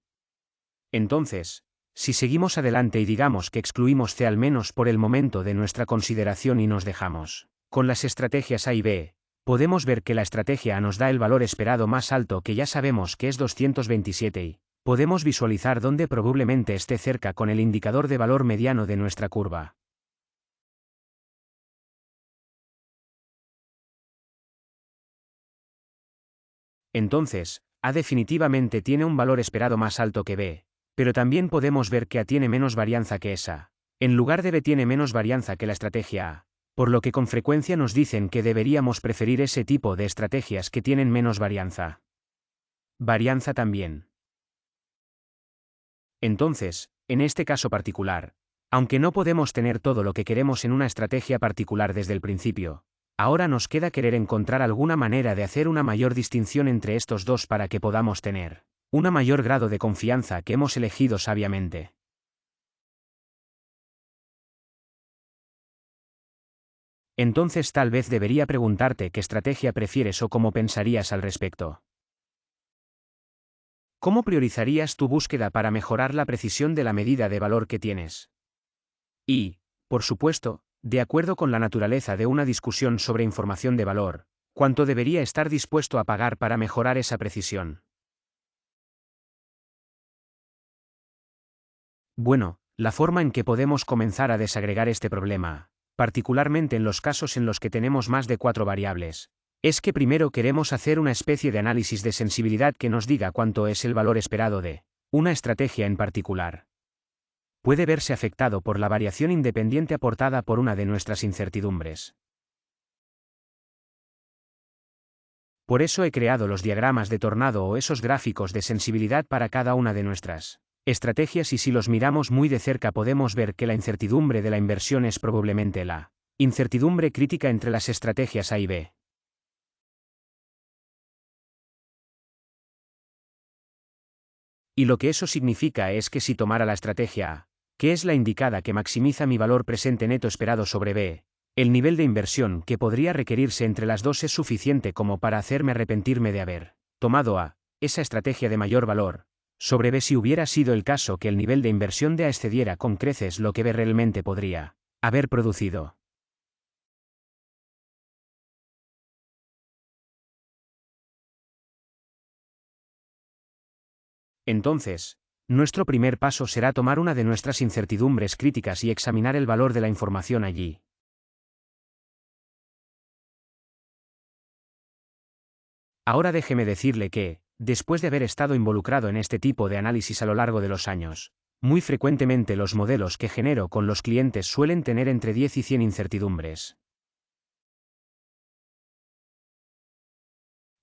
Entonces, si seguimos adelante y digamos que excluimos C al menos por el momento de nuestra consideración y nos dejamos con las estrategias A y B, podemos ver que la estrategia A nos da el valor esperado más alto que ya sabemos que es 227 y podemos visualizar dónde probablemente esté cerca con el indicador de valor mediano de nuestra curva. Entonces, A definitivamente tiene un valor esperado más alto que B, pero también podemos ver que A tiene menos varianza que esa. En lugar de B tiene menos varianza que la estrategia A, por lo que con frecuencia nos dicen que deberíamos preferir ese tipo de estrategias que tienen menos varianza. Varianza también. Entonces, en este caso particular, aunque no podemos tener todo lo que queremos en una estrategia particular desde el principio, ahora nos queda querer encontrar alguna manera de hacer una mayor distinción entre estos dos para que podamos tener un mayor grado de confianza que hemos elegido sabiamente. Entonces tal vez debería preguntarte qué estrategia prefieres o cómo pensarías al respecto. ¿Cómo priorizarías tu búsqueda para mejorar la precisión de la medida de valor que tienes? Y, por supuesto, de acuerdo con la naturaleza de una discusión sobre información de valor, ¿cuánto debería estar dispuesto a pagar para mejorar esa precisión? Bueno, la forma en que podemos comenzar a desagregar este problema, particularmente en los casos en los que tenemos más de 4 variables, es que primero queremos hacer una especie de análisis de sensibilidad que nos diga cuánto es el valor esperado de una estrategia en particular. Puede verse afectado por la variación independiente aportada por una de nuestras incertidumbres. Por eso he creado los diagramas de tornado o esos gráficos de sensibilidad para cada una de nuestras estrategias, y si los miramos muy de cerca podemos ver que la incertidumbre de la inversión es probablemente la incertidumbre crítica entre las estrategias A y B. Y lo que eso significa es que si tomara la estrategia A, que es la indicada que maximiza mi valor presente neto esperado sobre B, el nivel de inversión que podría requerirse entre las dos es suficiente como para hacerme arrepentirme de haber tomado A, esa estrategia de mayor valor, sobre B si hubiera sido el caso que el nivel de inversión de A excediera con creces lo que B realmente podría haber producido. Entonces, nuestro primer paso será tomar una de nuestras incertidumbres críticas y examinar el valor de la información allí. Ahora déjeme decirle que, después de haber estado involucrado en este tipo de análisis a lo largo de los años, muy frecuentemente los modelos que genero con los clientes suelen tener entre 10 y 100 incertidumbres.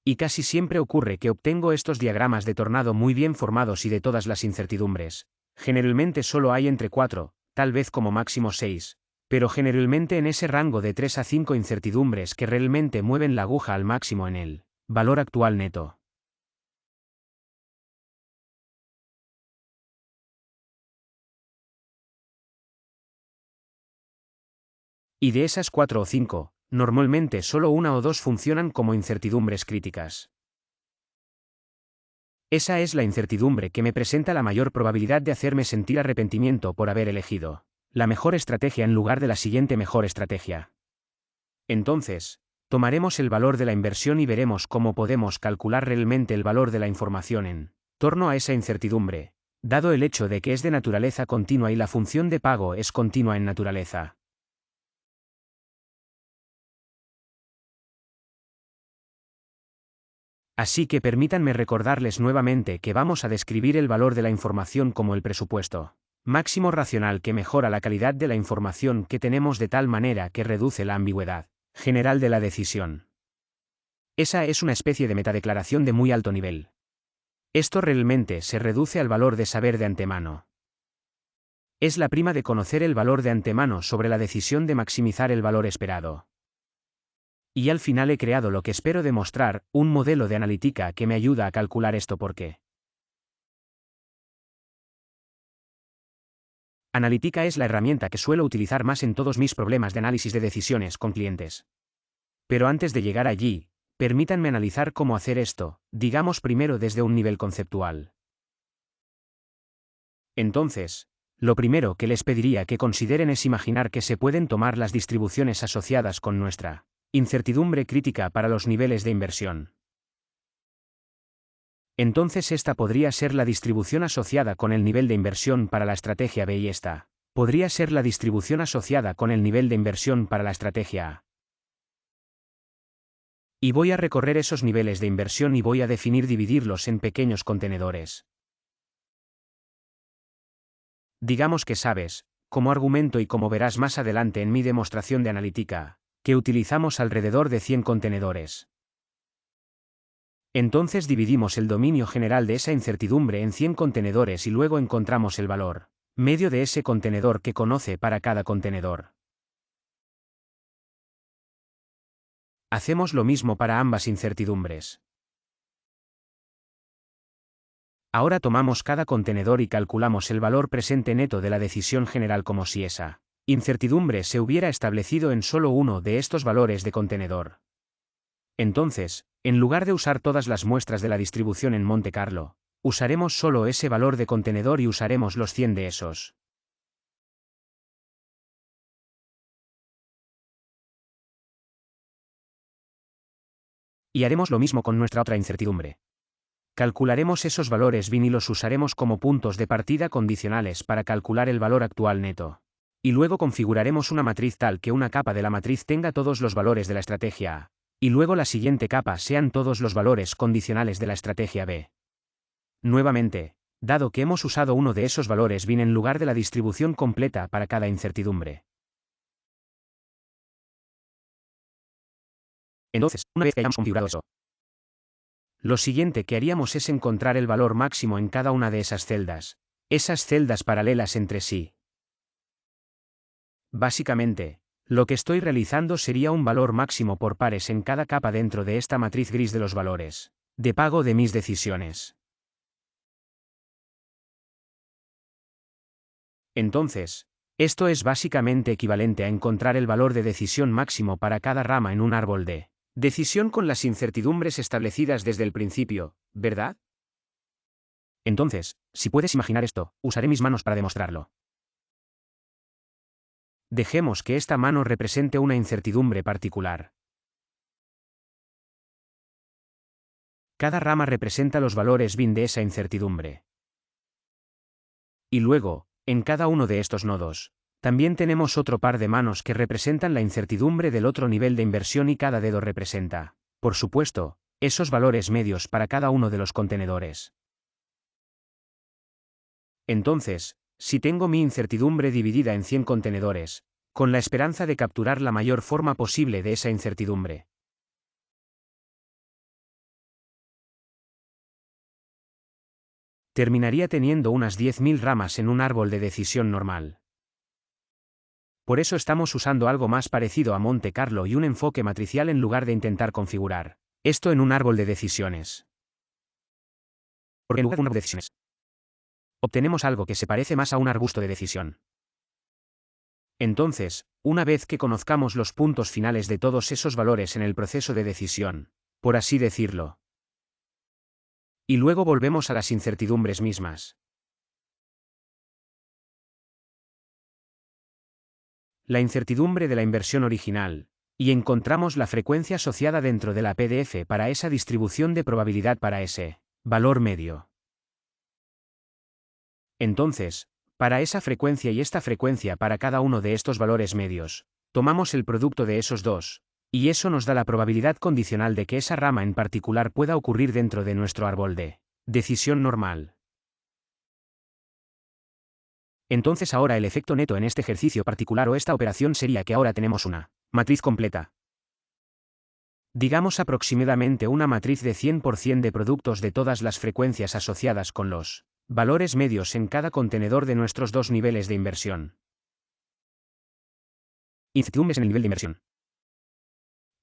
Y casi siempre ocurre que obtengo estos diagramas de tornado muy bien formados y de todas las incertidumbres. Generalmente solo hay entre 4, tal vez como máximo 6, pero generalmente en ese rango de 3 a 5 incertidumbres que realmente mueven la aguja al máximo en el valor actual neto. Y de esas 4 o 5, normalmente solo una o dos funcionan como incertidumbres críticas. Esa es la incertidumbre que me presenta la mayor probabilidad de hacerme sentir arrepentimiento por haber elegido la mejor estrategia en lugar de la siguiente mejor estrategia. Entonces, tomaremos el valor de la inversión y veremos cómo podemos calcular realmente el valor de la información en torno a esa incertidumbre, dado el hecho de que es de naturaleza continua y la función de pago es continua en naturaleza. Así que permítanme recordarles nuevamente que vamos a describir el valor de la información como el presupuesto máximo racional que mejora la calidad de la información que tenemos de tal manera que reduce la ambigüedad general de la decisión. Esa es una especie de metadeclaración de muy alto nivel. Esto realmente se reduce al valor de saber de antemano. Es la prima de conocer el valor de antemano sobre la decisión de maximizar el valor esperado. Y al final he creado lo que espero demostrar, un modelo de analítica que me ayuda a calcular esto porque Analítica es la herramienta que suelo utilizar más en todos mis problemas de análisis de decisiones con clientes. Pero antes de llegar allí, permítanme analizar cómo hacer esto, digamos primero desde un nivel conceptual. Entonces, lo primero que les pediría que consideren es imaginar que se pueden tomar las distribuciones asociadas con nuestra incertidumbre crítica para los niveles de inversión. Entonces esta podría ser la distribución asociada con el nivel de inversión para la estrategia B y esta podría ser la distribución asociada con el nivel de inversión para la estrategia A. Y voy a recorrer esos niveles de inversión y voy a dividirlos en pequeños contenedores. Digamos que sabes, como argumento y como verás más adelante en mi demostración de analítica, que utilizamos alrededor de 100 contenedores. Entonces dividimos el dominio general de esa incertidumbre en 100 contenedores y luego encontramos el valor medio de ese contenedor que conoce para cada contenedor. Hacemos lo mismo para ambas incertidumbres. Ahora tomamos cada contenedor y calculamos el valor presente neto de la decisión general como si esa incertidumbre se hubiera establecido en solo uno de estos valores de contenedor. Entonces, en lugar de usar todas las muestras de la distribución en Monte Carlo, usaremos solo ese valor de contenedor y usaremos los 100 de esos. Y haremos lo mismo con nuestra otra incertidumbre. Calcularemos esos valores bin y los usaremos como puntos de partida condicionales para calcular el valor actual neto. Y luego configuraremos una matriz tal que una capa de la matriz tenga todos los valores de la estrategia A, y luego la siguiente capa sean todos los valores condicionales de la estrategia B. Nuevamente, dado que hemos usado uno de esos valores bin en lugar de la distribución completa para cada incertidumbre. Entonces, una vez que hayamos configurado eso, lo siguiente que haríamos es encontrar el valor máximo en cada una de esas celdas paralelas entre sí. Básicamente, lo que estoy realizando sería un valor máximo por pares en cada capa dentro de esta matriz gris de los valores de pago de mis decisiones. Entonces, esto es básicamente equivalente a encontrar el valor de decisión máximo para cada rama en un árbol de decisión con las incertidumbres establecidas desde el principio, ¿verdad? Entonces, si puedes imaginar esto, usaré mis manos para demostrarlo. Dejemos que esta mano represente una incertidumbre particular. Cada rama representa los valores bin de esa incertidumbre. Y luego, en cada uno de estos nodos, también tenemos otro par de manos que representan la incertidumbre del otro nivel de inversión y cada dedo representa, por supuesto, esos valores medios para cada uno de los contenedores. Entonces, si tengo mi incertidumbre dividida en 100 contenedores, con la esperanza de capturar la mayor forma posible de esa incertidumbre, terminaría teniendo unas 10.000 ramas en un árbol de decisión normal. Por eso estamos usando algo más parecido a Monte Carlo y un enfoque matricial en lugar de intentar configurar esto en un árbol de decisiones. Porque en lugar de un árbol de decisiones, obtenemos algo que se parece más a un arbusto de decisión. Entonces, una vez que conozcamos los puntos finales de todos esos valores en el proceso de decisión, por así decirlo, y luego volvemos a las incertidumbres mismas. La incertidumbre de la inversión original, y encontramos la frecuencia asociada dentro de la PDF para esa distribución de probabilidad para ese valor medio. Entonces, para esa frecuencia y esta frecuencia para cada uno de estos valores medios, tomamos el producto de esos dos, y eso nos da la probabilidad condicional de que esa rama en particular pueda ocurrir dentro de nuestro árbol de decisión normal. Entonces ahora el efecto neto en este ejercicio particular o esta operación sería que ahora tenemos una matriz completa. Digamos aproximadamente una matriz de 100% de productos de todas las frecuencias asociadas con los valores medios en cada contenedor de nuestros dos niveles de inversión. Incertidumbres en el nivel de inversión.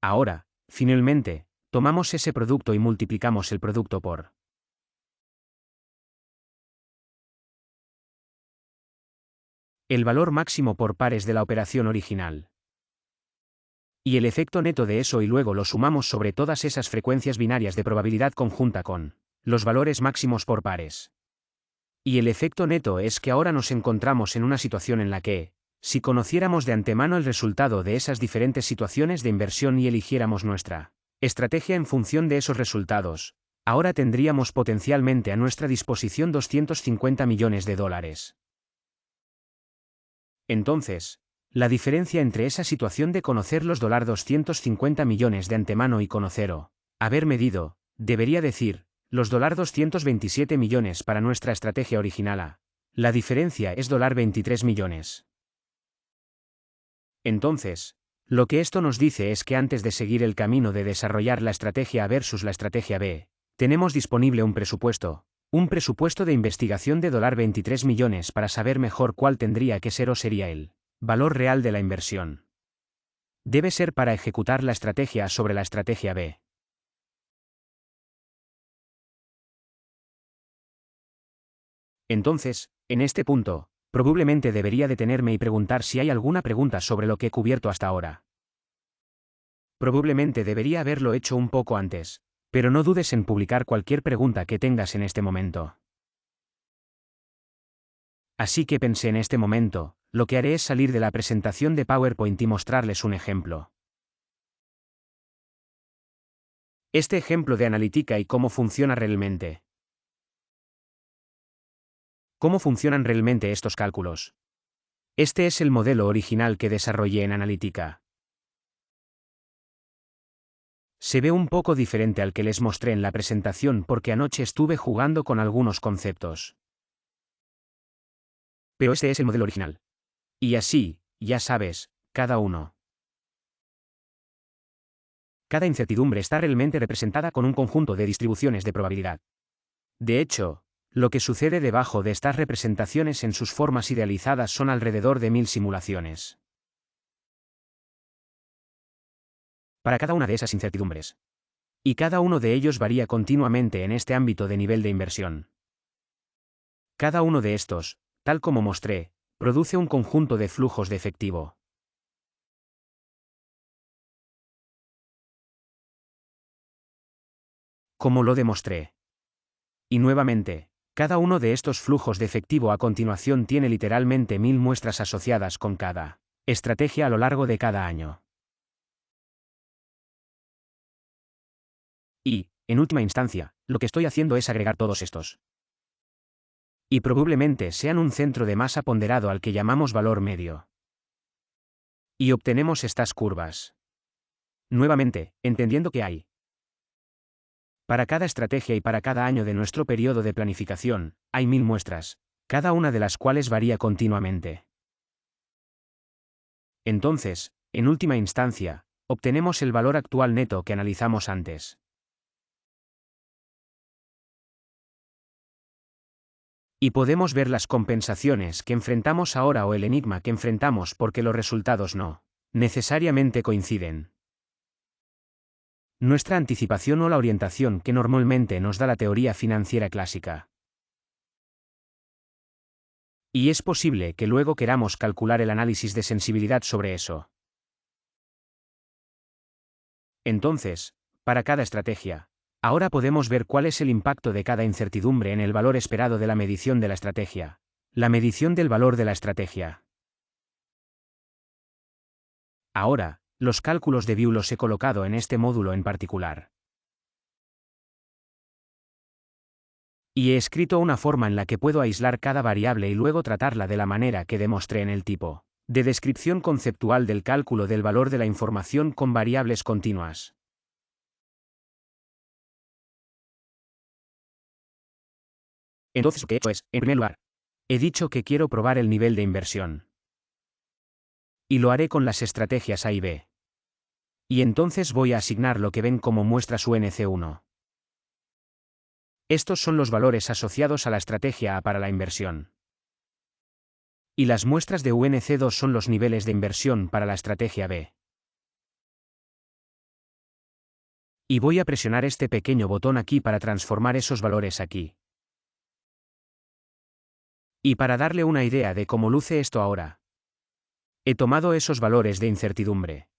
Ahora, finalmente, tomamos ese producto y multiplicamos el producto por el valor máximo por pares de la operación original. Y el efecto neto de eso y luego lo sumamos sobre todas esas frecuencias binarias de probabilidad conjunta con los valores máximos por pares. Y el efecto neto es que ahora nos encontramos en una situación en la que, si conociéramos de antemano el resultado de esas diferentes situaciones de inversión y eligiéramos nuestra estrategia en función de esos resultados, ahora tendríamos potencialmente a nuestra disposición 250 millones de dólares. Entonces, la diferencia entre esa situación de conocer los $250 millones de antemano y conocer o haber medido, debería decir, los $227 millones para nuestra estrategia original A. La diferencia es $23 millones. Entonces, lo que esto nos dice es que antes de seguir el camino de desarrollar la estrategia A versus la estrategia B, tenemos disponible un presupuesto de investigación de $23 millones para saber mejor cuál tendría que ser o sería el valor real de la inversión. Debe ser para ejecutar la estrategia A sobre la estrategia B. Entonces, en este punto, probablemente debería detenerme y preguntar si hay alguna pregunta sobre lo que he cubierto hasta ahora. Probablemente debería haberlo hecho un poco antes, pero no dudes en publicar cualquier pregunta que tengas en este momento. Así que pensé en este momento, lo que haré es salir de la presentación de PowerPoint y mostrarles un ejemplo. Este ejemplo de analítica y cómo funciona realmente. ¿Cómo funcionan realmente estos cálculos? Este es el modelo original que desarrollé en analítica. Se ve un poco diferente al que les mostré en la presentación porque anoche estuve jugando con algunos conceptos. Pero este es el modelo original. Y así, ya sabes, cada uno. Cada incertidumbre está realmente representada con un conjunto de distribuciones de probabilidad. De hecho, lo que sucede debajo de estas representaciones en sus formas idealizadas son alrededor de 1000 simulaciones. Para cada una de esas incertidumbres. Y cada uno de ellos varía continuamente en este ámbito de nivel de inversión. Cada uno de estos, tal como mostré, produce un conjunto de flujos de efectivo. Como lo demostré. Y nuevamente, cada uno de estos flujos de efectivo a continuación tiene literalmente 1000 muestras asociadas con cada estrategia a lo largo de cada año. Y, en última instancia, lo que estoy haciendo es agregar todos estos. Y probablemente sean un centro de masa ponderado al que llamamos valor medio. Y obtenemos estas curvas. Nuevamente, entendiendo que hay. Para cada estrategia y para cada año de nuestro periodo de planificación, hay 1000 muestras, cada una de las cuales varía continuamente. Entonces, en última instancia, obtenemos el valor actual neto que analizamos antes. Y podemos ver las compensaciones que enfrentamos ahora o el enigma que enfrentamos porque los resultados no necesariamente coinciden. Nuestra anticipación o la orientación que normalmente nos da la teoría financiera clásica. Y es posible que luego queramos calcular el análisis de sensibilidad sobre eso. Entonces, para cada estrategia, ahora podemos ver cuál es el impacto de cada incertidumbre en el valor esperado de la medición de la estrategia. La medición del valor de la estrategia. Ahora, los cálculos de View los he colocado en este módulo en particular. Y he escrito una forma en la que puedo aislar cada variable y luego tratarla de la manera que demostré en el tipo de descripción conceptual del cálculo del valor de la información con variables continuas. Entonces lo que he hecho es, en primer lugar, he dicho que quiero probar el nivel de inversión. Y lo haré con las estrategias A y B. Y entonces voy a asignar lo que ven como muestras UNC1. Estos son los valores asociados a la estrategia A para la inversión. Y las muestras de UNC2 son los niveles de inversión para la estrategia B. Y voy a presionar este pequeño botón aquí para transformar esos valores aquí. Y para darle una idea de cómo luce esto ahora, he tomado esos valores de incertidumbre.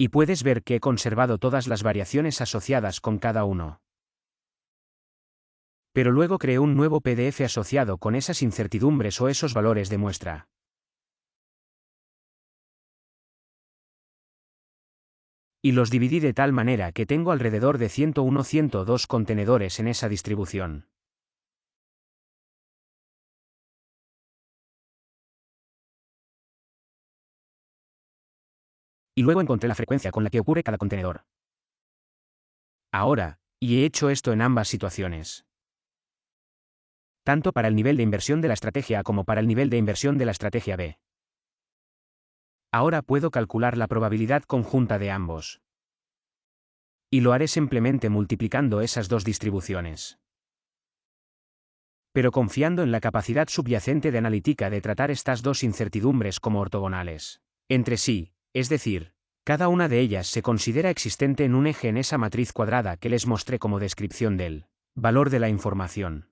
Y puedes ver que he conservado todas las variaciones asociadas con cada uno. Pero luego creé un nuevo PDF asociado con esas incertidumbres o esos valores de muestra. Y los dividí de tal manera que tengo alrededor de 101-102 contenedores en esa distribución. Y luego encontré la frecuencia con la que ocurre cada contenedor. Ahora, y he hecho esto en ambas situaciones. Tanto para el nivel de inversión de la estrategia A como para el nivel de inversión de la estrategia B. Ahora puedo calcular la probabilidad conjunta de ambos. Y lo haré simplemente multiplicando esas dos distribuciones. Pero confiando en la capacidad subyacente de analítica de tratar estas dos incertidumbres como ortogonales entre sí, es decir, cada una de ellas se considera existente en un eje en esa matriz cuadrada que les mostré como descripción del valor de la información.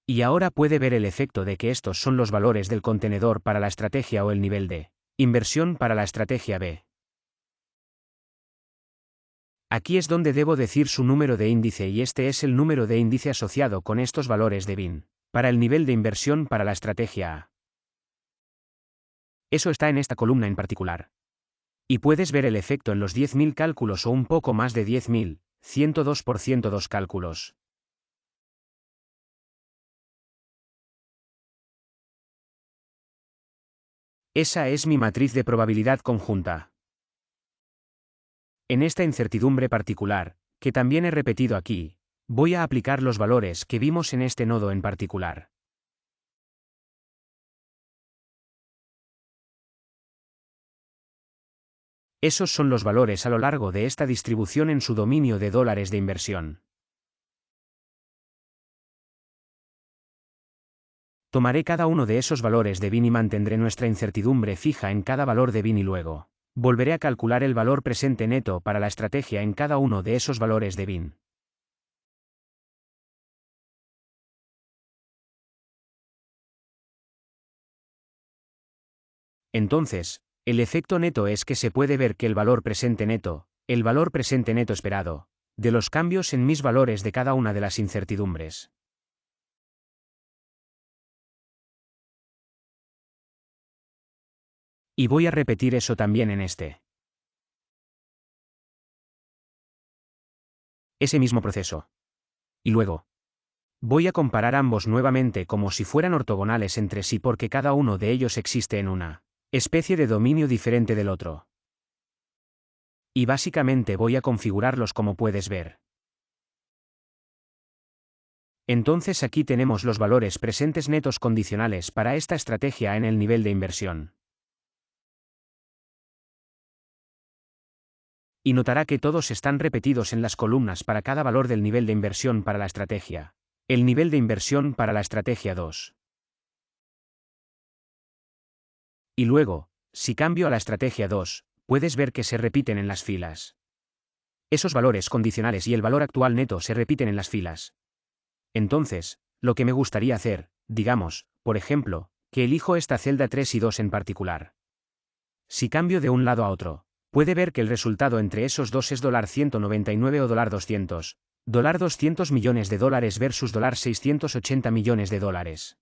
Y ahora puede ver el efecto de que estos son los valores del contenedor para la estrategia o el nivel de inversión para la estrategia B. Aquí es donde debo decir su número de índice y este es el número de índice asociado con estos valores de BIN. para el nivel de inversión para la estrategia A. Eso está en esta columna en particular. Y puedes ver el efecto en los 10.000 cálculos o un poco más de 10.000, 102% dos cálculos. Esa es mi matriz de probabilidad conjunta. En esta incertidumbre particular, que también he repetido aquí, voy a aplicar los valores que vimos en este nodo en particular. Esos son los valores a lo largo de esta distribución en su dominio de dólares de inversión. Tomaré cada uno de esos valores de bin y mantendré nuestra incertidumbre fija en cada valor de bin y luego volveré a calcular el valor presente neto para la estrategia en cada uno de esos valores de bin. Entonces, el efecto neto es que se puede ver que el valor presente neto esperado, de los cambios en mis valores de cada una de las incertidumbres. Y voy a repetir eso también en este. Ese mismo proceso. Y luego, voy a comparar ambos nuevamente como si fueran ortogonales entre sí porque cada uno de ellos existe en una especie de dominio diferente del otro. Y básicamente voy a configurarlos como puedes ver. Entonces aquí tenemos los valores presentes netos condicionales para esta estrategia en el nivel de inversión. Y notará que todos están repetidos en las columnas para cada valor del nivel de inversión para la estrategia. El nivel de inversión para la estrategia 2. Y luego, si cambio a la estrategia 2, puedes ver que se repiten en las filas. Esos valores condicionales y el valor actual neto se repiten en las filas. Entonces, lo que me gustaría hacer, digamos, por ejemplo, que elijo esta celda 3 y 2 en particular. Si cambio de un lado a otro, puede ver que el resultado entre esos dos es $199 o $200. $200 millones de dólares versus $680 millones de dólares.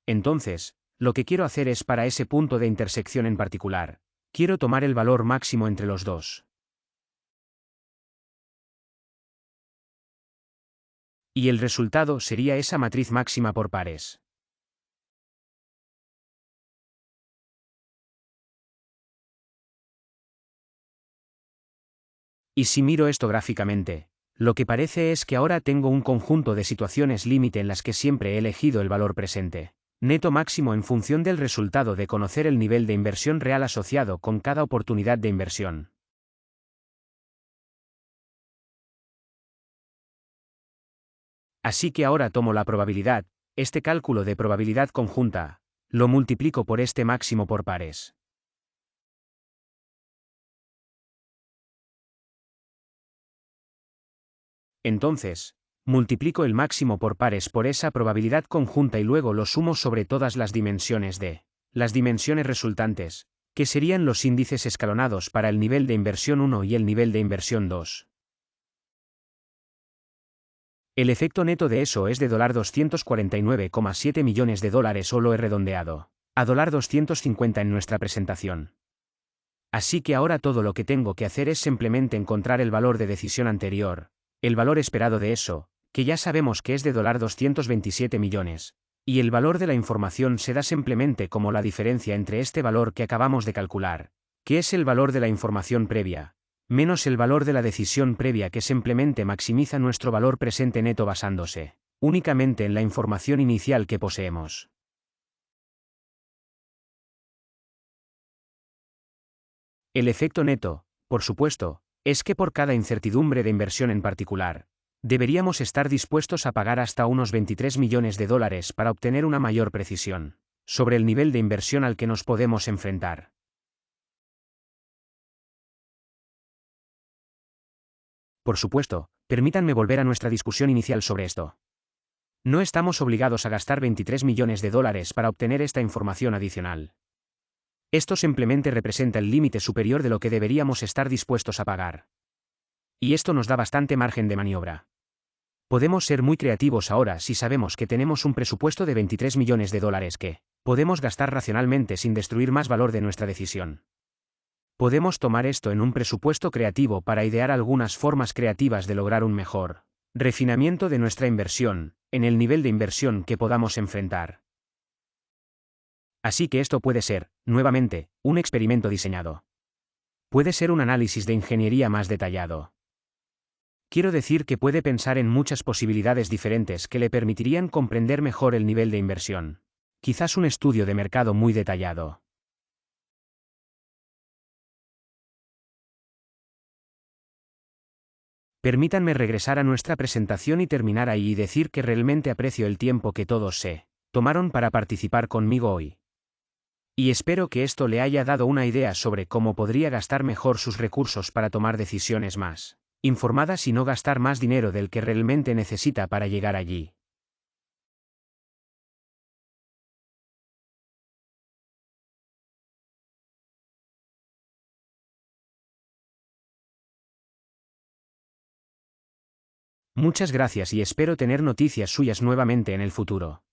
Entonces, lo que quiero hacer es para ese punto de intersección en particular, quiero tomar el valor máximo entre los dos. Y el resultado sería esa matriz máxima por pares. Y si miro esto gráficamente, lo que parece es que ahora tengo un conjunto de situaciones límite en las que siempre he elegido el valor presente neto máximo en función del resultado de conocer el nivel de inversión real asociado con cada oportunidad de inversión. Así que ahora tomo la probabilidad, este cálculo de probabilidad conjunta, lo multiplico por este máximo por pares. Entonces, multiplico el máximo por pares por esa probabilidad conjunta y luego lo sumo sobre todas las dimensiones de las dimensiones resultantes, que serían los índices escalonados para el nivel de inversión 1 y el nivel de inversión 2. El efecto neto de eso es de $249,7 millones de dólares o lo he redondeado a $250 en nuestra presentación. Así que ahora todo lo que tengo que hacer es simplemente encontrar el valor de decisión anterior, el valor esperado de eso, que ya sabemos que es de $227 millones, y el valor de la información se da simplemente como la diferencia entre este valor que acabamos de calcular, que es el valor de la información previa, menos el valor de la decisión previa que simplemente maximiza nuestro valor presente neto basándose únicamente en la información inicial que poseemos. El efecto neto, por supuesto, es que por cada incertidumbre de inversión en particular, deberíamos estar dispuestos a pagar hasta unos $23 millones de dólares para obtener una mayor precisión sobre el nivel de inversión al que nos podemos enfrentar. Por supuesto, permítanme volver a nuestra discusión inicial sobre esto. No estamos obligados a gastar $23 millones de dólares para obtener esta información adicional. Esto simplemente representa el límite superior de lo que deberíamos estar dispuestos a pagar. Y esto nos da bastante margen de maniobra. Podemos ser muy creativos ahora si sabemos que tenemos un presupuesto de 23 millones de dólares que podemos gastar racionalmente sin destruir más valor de nuestra decisión. Podemos tomar esto en un presupuesto creativo para idear algunas formas creativas de lograr un mejor refinamiento de nuestra inversión, en el nivel de inversión que podamos enfrentar. Así que esto puede ser, nuevamente, un experimento diseñado. Puede ser un análisis de ingeniería más detallado. Quiero decir que puede pensar en muchas posibilidades diferentes que le permitirían comprender mejor el nivel de inversión. Quizás un estudio de mercado muy detallado. Permítanme regresar a nuestra presentación y terminar ahí y decir que realmente aprecio el tiempo que todos se tomaron para participar conmigo hoy. Y espero que esto le haya dado una idea sobre cómo podría gastar mejor sus recursos para tomar decisiones más informadas y no gastar más dinero del que realmente necesita para llegar allí. Muchas gracias y espero tener noticias suyas nuevamente en el futuro.